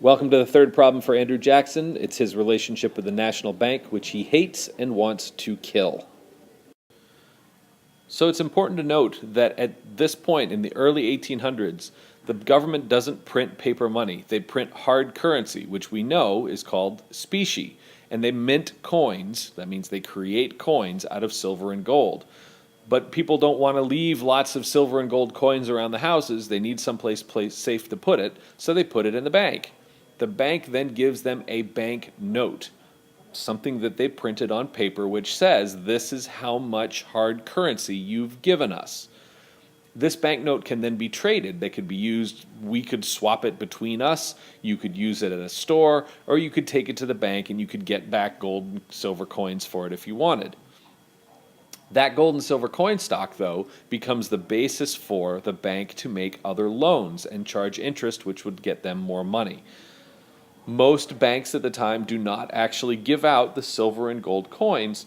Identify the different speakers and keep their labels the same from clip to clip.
Speaker 1: Welcome to the third problem for Andrew Jackson. It's his relationship with the National Bank, which he hates and wants to kill. So it's important to note that at this point in the early 1800s, the government doesn't print paper money. They print hard currency, which we know is called specie. And they mint coins. That means they create coins out of silver and gold. But people don't want to leave lots of silver and gold coins around the houses. They need someplace safe to put it, so they put it in the bank. The bank then gives them a bank note, something that they printed on paper, which says, this is how much hard currency you've given us. This banknote can then be traded. They could be used, we could swap it between us, you could use it at a store, or you could take it to the bank and you could get back gold and silver coins for it if you wanted. That gold and silver coin stock, though, becomes the basis for the bank to make other loans and charge interest, which would get them more money. Most banks at the time do not actually give out the silver and gold coins.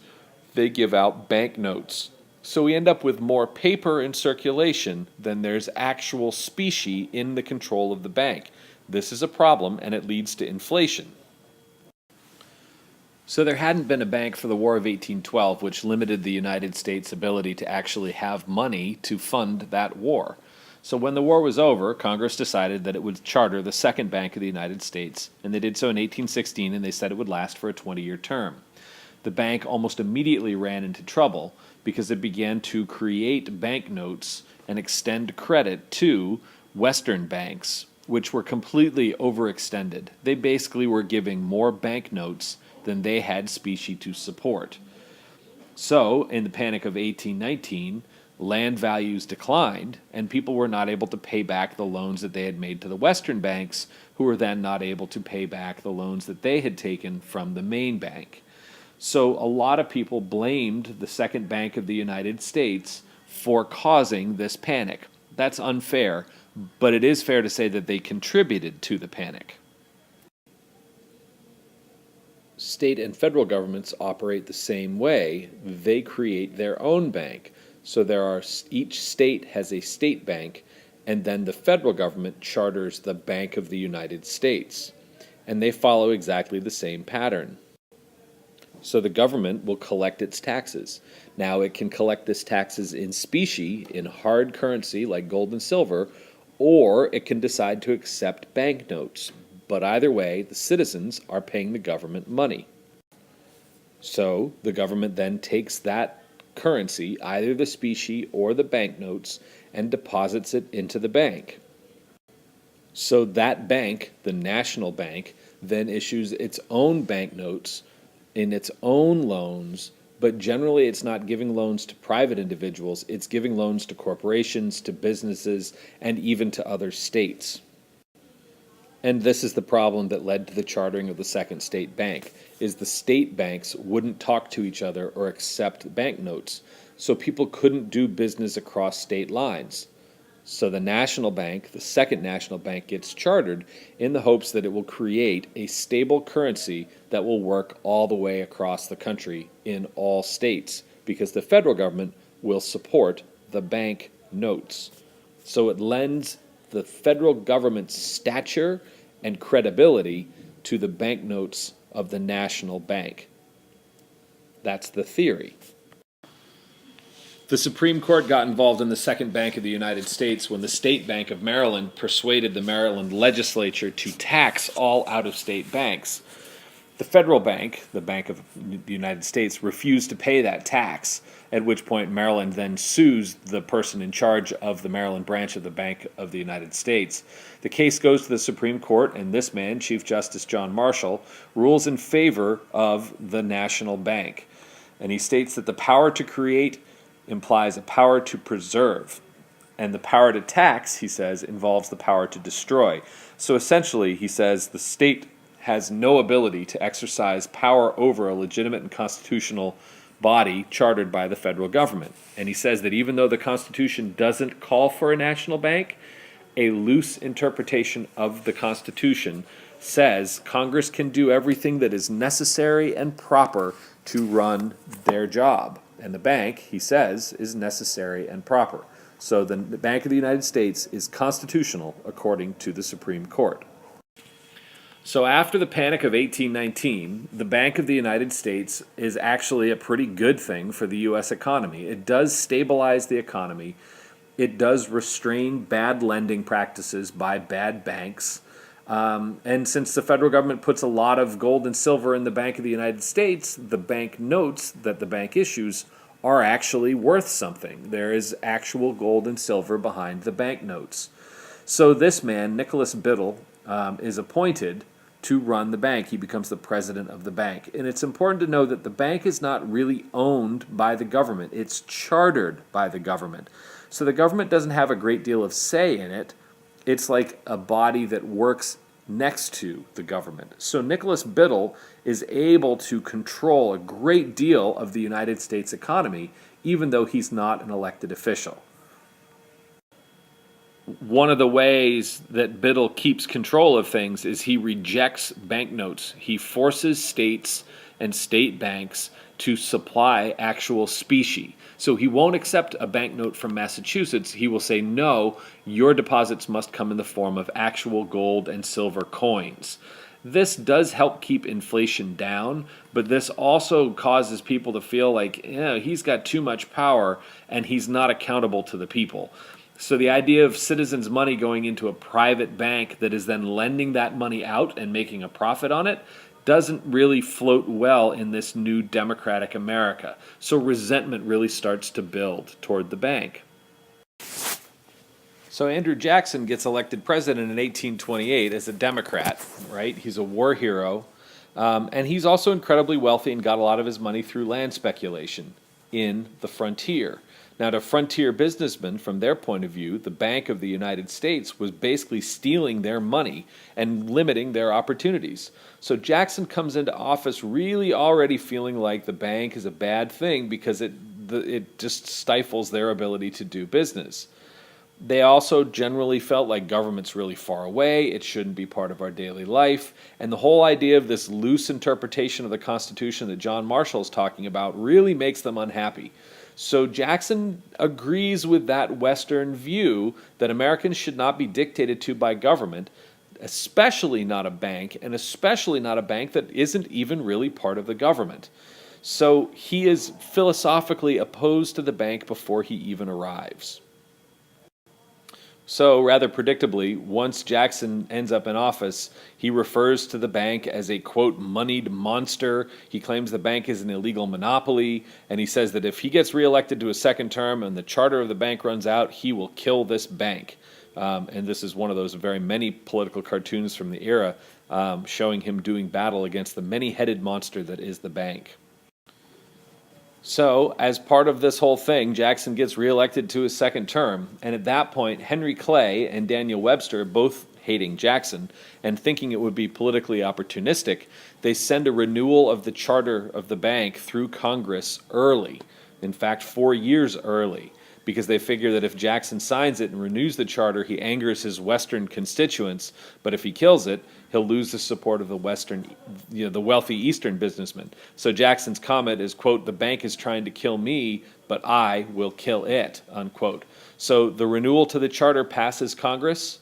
Speaker 1: They give out banknotes. So we end up with more paper in circulation than there's actual specie in the control of the bank. This is a problem, and it leads to inflation. So there hadn't been a bank for the War of 1812, which limited the United States' ability to actually have money to fund that war. So when the war was over, Congress decided that it would charter the Second Bank of the United States, and they did so in 1816, and they said it would last for a 20-year term. The bank almost immediately ran into trouble because it began to create banknotes and extend credit to Western banks, which were completely overextended. They basically were giving more banknotes than they had specie to support. So, in the Panic of 1819, land values declined, and people were not able to pay back the loans that they had made to the Western banks, who were then not able to pay back the loans that they had taken from the main bank. So a lot of people blamed the Second Bank of the United States for causing this panic. That's unfair, but it is fair to say that they contributed to the panic. State and federal governments operate the same way. They create their own bank. So each state has a state bank, and then the federal government charters the Bank of the United States. And they follow exactly the same pattern. So the government will collect its taxes. Now it can collect its taxes in specie, in hard currency like gold and silver, or it can decide to accept banknotes. But either way, the citizens are paying the government money. So the government then takes that currency, either the specie or the banknotes, and deposits it into the bank. So that bank, the national bank, then issues its own banknotes in its own loans, but generally it's not giving loans to private individuals, it's giving loans to corporations, to businesses, and even to other states. And this is the problem that led to the chartering of the Second State Bank, is the state banks wouldn't talk to each other or accept banknotes, so people couldn't do business across state lines. So the national bank, the Second National Bank, gets chartered in the hopes that it will create a stable currency that will work all the way across the country in all states, because the federal government will support the bank notes. So it lends the federal government's stature and credibility to the banknotes of the national bank. That's the theory. The Supreme Court got involved in the Second Bank of the United States when the State Bank of Maryland persuaded the Maryland legislature to tax all out-of-state banks. The federal bank, the Bank of the United States, refused to pay that tax, at which point Maryland then sues the person in charge of the Maryland branch of the Bank of the United States. The case goes to the Supreme Court, and this man, Chief Justice John Marshall, rules in favor of the national bank. And he states that the power to create implies a power to preserve. And the power to tax, he says, involves the power to destroy. So essentially, he says, the state has no ability to exercise power over a legitimate and constitutional body chartered by the federal government. And he says that even though the Constitution doesn't call for a national bank, a loose interpretation of the Constitution says Congress can do everything that is necessary and proper to run their job. And the bank, he says, is necessary and proper. So the Bank of the United States is constitutional according to the Supreme Court. So after the Panic of 1819, the Bank of the United States is actually a pretty good thing for the U.S. economy. It does stabilize the economy. It does restrain bad lending practices by bad banks. And since the federal government puts a lot of gold and silver in the Bank of the United States, the bank notes that the bank issues are actually worth something. There is actual gold and silver behind the banknotes. So this man, Nicholas Biddle, is appointed to run the bank. He becomes the president of the bank. And it's important to know that the bank is not really owned by the government. It's chartered by the government. So the government doesn't have a great deal of say in it. It's like a body that works next to the government. So Nicholas Biddle is able to control a great deal of the United States economy, even though he's not an elected official. One of the ways that Biddle keeps control of things is he rejects banknotes. He forces states and state banks to supply actual specie. So he won't accept a banknote from Massachusetts. He will say, no, your deposits must come in the form of actual gold and silver coins. This does help keep inflation down, but this also causes people to feel like, he's got too much power and he's not accountable to the people. So the idea of citizens' money going into a private bank that is then lending that money out and making a profit on it doesn't really float well in this new democratic America. So resentment really starts to build toward the bank. So Andrew Jackson gets elected president in 1828 as a Democrat, right? He's a war hero. And he's also incredibly wealthy and got a lot of his money through land speculation in the frontier. Now, to frontier businessmen, from their point of view, the Bank of the United States was basically stealing their money and limiting their opportunities. So Jackson comes into office really already feeling like the bank is a bad thing because it just stifles their ability to do business. They also generally felt like government's really far away, it shouldn't be part of our daily life, and the whole idea of this loose interpretation of the Constitution that John Marshall is talking about really makes them unhappy. So Jackson agrees with that Western view that Americans should not be dictated to by government, especially not a bank, and especially not a bank that isn't even really part of the government. So he is philosophically opposed to the bank before he even arrives. So, rather predictably, once Jackson ends up in office, he refers to the bank as a, quote, moneyed monster. He claims the bank is an illegal monopoly, and he says that if he gets reelected to a second term and the charter of the bank runs out, he will kill this bank. And this is one of those very many political cartoons from the era showing him doing battle against the many-headed monster that is the bank. So, as part of this whole thing, Jackson gets reelected to his second term, and at that point, Henry Clay and Daniel Webster, both hating Jackson and thinking it would be politically opportunistic, they send a renewal of the charter of the bank through Congress early, in fact, 4 years early, because they figure that if Jackson signs it and renews the charter, he angers his Western constituents, but if he kills it, he'll lose the support of the wealthy Eastern businessmen. So Jackson's comment is, quote, the bank is trying to kill me, but I will kill it, unquote. So the renewal to the charter passes Congress,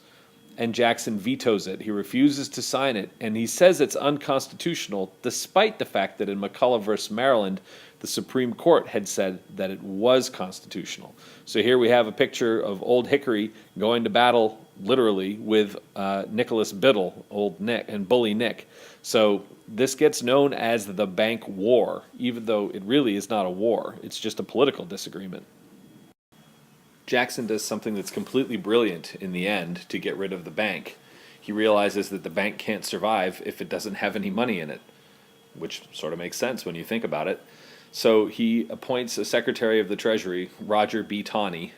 Speaker 1: and Jackson vetoes it. He refuses to sign it, and he says it's unconstitutional, despite the fact that in McCulloch versus Maryland, the Supreme Court had said that it was constitutional. So here we have a picture of Old Hickory going to battle, literally, with Nicholas Biddle, Old Nick, and Bully Nick. So this gets known as the Bank War, even though it really is not a war. It's just a political disagreement. Jackson does something that's completely brilliant in the end to get rid of the bank. He realizes that the bank can't survive if it doesn't have any money in it, which sort of makes sense when you think about it. So he appoints a Secretary of the Treasury, Roger B. Taney,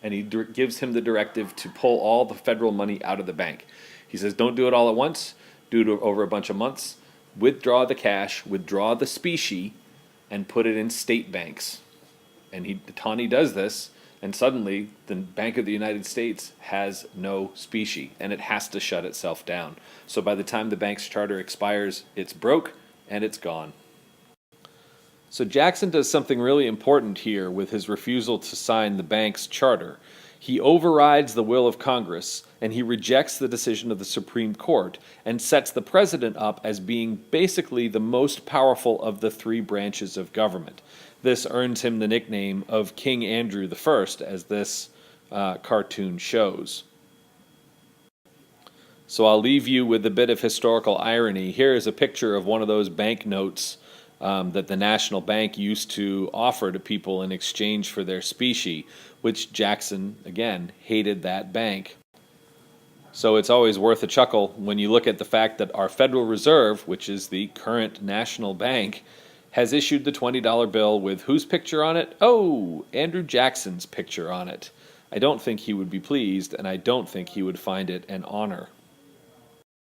Speaker 1: and he gives him the directive to pull all the federal money out of the bank. He says, don't do it all at once, do it over a bunch of months, withdraw the cash, withdraw the specie, and put it in state banks. And Taney does this, and suddenly the Bank of the United States has no specie, and it has to shut itself down. So by the time the bank's charter expires, it's broke, and it's gone. So Jackson does something really important here with his refusal to sign the bank's charter. He overrides the will of Congress, and he rejects the decision of the Supreme Court and sets the president up as being basically the most powerful of the three branches of government. This earns him the nickname of King Andrew I, as this cartoon shows. So I'll leave you with a bit of historical irony. Here is a picture of one of those banknotes that the National Bank used to offer to people in exchange for their specie, which Jackson, again, hated that bank. So it's always worth a chuckle when you look at the fact that our Federal Reserve, which is the current national bank, has issued the $20 bill with whose picture on it? Oh, Andrew Jackson's picture on it. I don't think he would be pleased, and I don't think he would find it an honor.